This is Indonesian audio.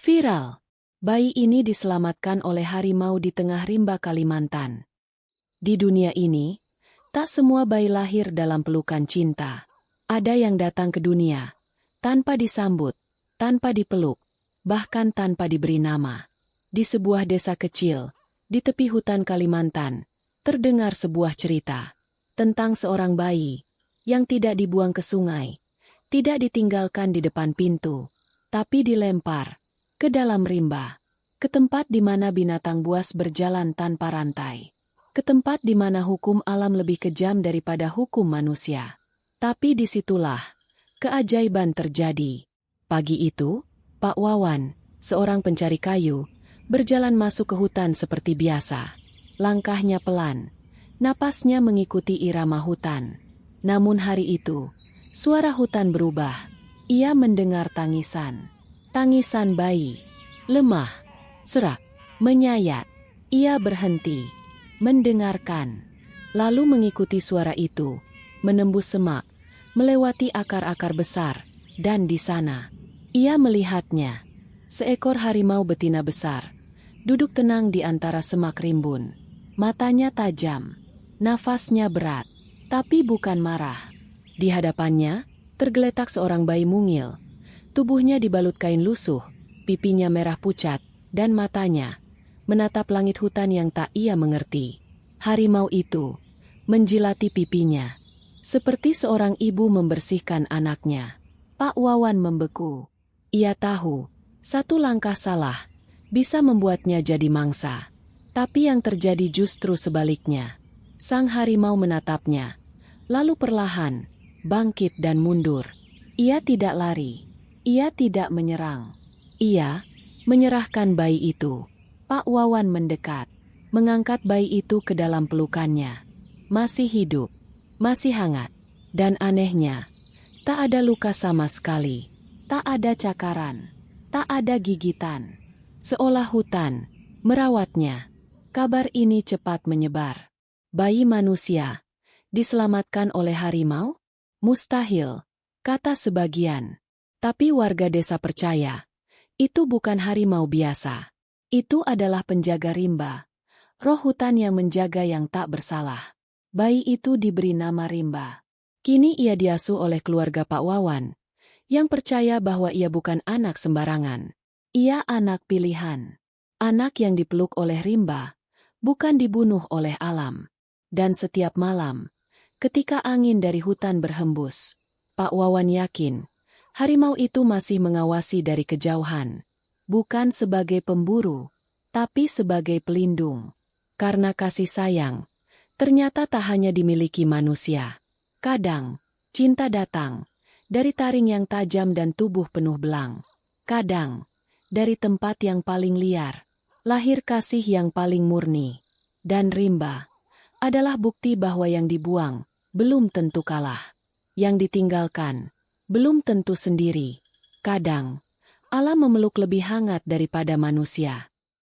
Viral. Bayi ini diselamatkan oleh harimau di tengah rimba Kalimantan. Di dunia ini, tak semua bayi lahir dalam pelukan cinta. Ada yang datang ke dunia tanpa disambut, tanpa dipeluk, bahkan tanpa diberi nama. Di sebuah desa kecil, di tepi hutan Kalimantan, terdengar sebuah cerita tentang seorang bayi yang tidak dibuang ke sungai, tidak ditinggalkan di depan pintu, tapi dilempar ke dalam rimba, ke tempat di mana binatang buas berjalan tanpa rantai, ke tempat di mana hukum alam lebih kejam daripada hukum manusia. Tapi disitulah keajaiban terjadi. Pagi itu, Pak Wawan, seorang pencari kayu, berjalan masuk ke hutan seperti biasa. Langkahnya pelan, napasnya mengikuti irama hutan. Namun hari itu, suara hutan berubah. Ia mendengar tangisan. Tangisan bayi. Lemah, serak, menyayat. Ia berhenti, mendengarkan. Lalu mengikuti suara itu, menembus semak, melewati akar-akar besar, dan di sana, ia melihatnya. Seekor harimau betina besar, duduk tenang di antara semak rimbun. Matanya tajam, nafasnya berat, tapi bukan marah. Di hadapannya, tergeletak seorang bayi mungil. Tubuhnya dibalut kain lusuh, pipinya merah pucat, dan matanya menatap langit hutan yang tak ia mengerti. Harimau itu menjilati pipinya, seperti seorang ibu membersihkan anaknya. Pak Wawan membeku. Ia tahu, satu langkah salah bisa membuatnya jadi mangsa. Tapi yang terjadi justru sebaliknya. Sang harimau menatapnya, lalu perlahan bangkit dan mundur. Ia tidak lari, ia tidak menyerang. Ia menyerahkan bayi itu. Pak Wawan mendekat, mengangkat bayi itu ke dalam pelukannya. Masih hidup, masih hangat, dan anehnya, tak ada luka sama sekali, tak ada cakaran, tak ada gigitan. Seolah hutan merawatnya. Kabar ini cepat menyebar. Bayi manusia diselamatkan oleh harimau? Mustahil, kata sebagian. Tapi warga desa percaya, itu bukan harimau biasa. Itu adalah penjaga rimba, roh hutan yang menjaga yang tak bersalah. Bayi itu diberi nama Rimba. Kini ia diasuh oleh keluarga Pak Wawan, yang percaya bahwa ia bukan anak sembarangan. Ia anak pilihan. Anak yang dipeluk oleh Rimba, bukan dibunuh oleh alam. Dan setiap malam, ketika angin dari hutan berhembus, Pak Wawan yakin, harimau itu masih mengawasi dari kejauhan. Bukan sebagai pemburu, tapi sebagai pelindung. Karena kasih sayang, ternyata tak hanya dimiliki manusia. Kadang, cinta datang dari taring yang tajam dan tubuh penuh belang. Kadang, dari tempat yang paling liar, lahir kasih yang paling murni. Dan Rimba adalah bukti bahwa yang dibuang belum tentu kalah. Yang ditinggalkan belum tentu sendiri. Kadang, alam memeluk lebih hangat daripada manusia.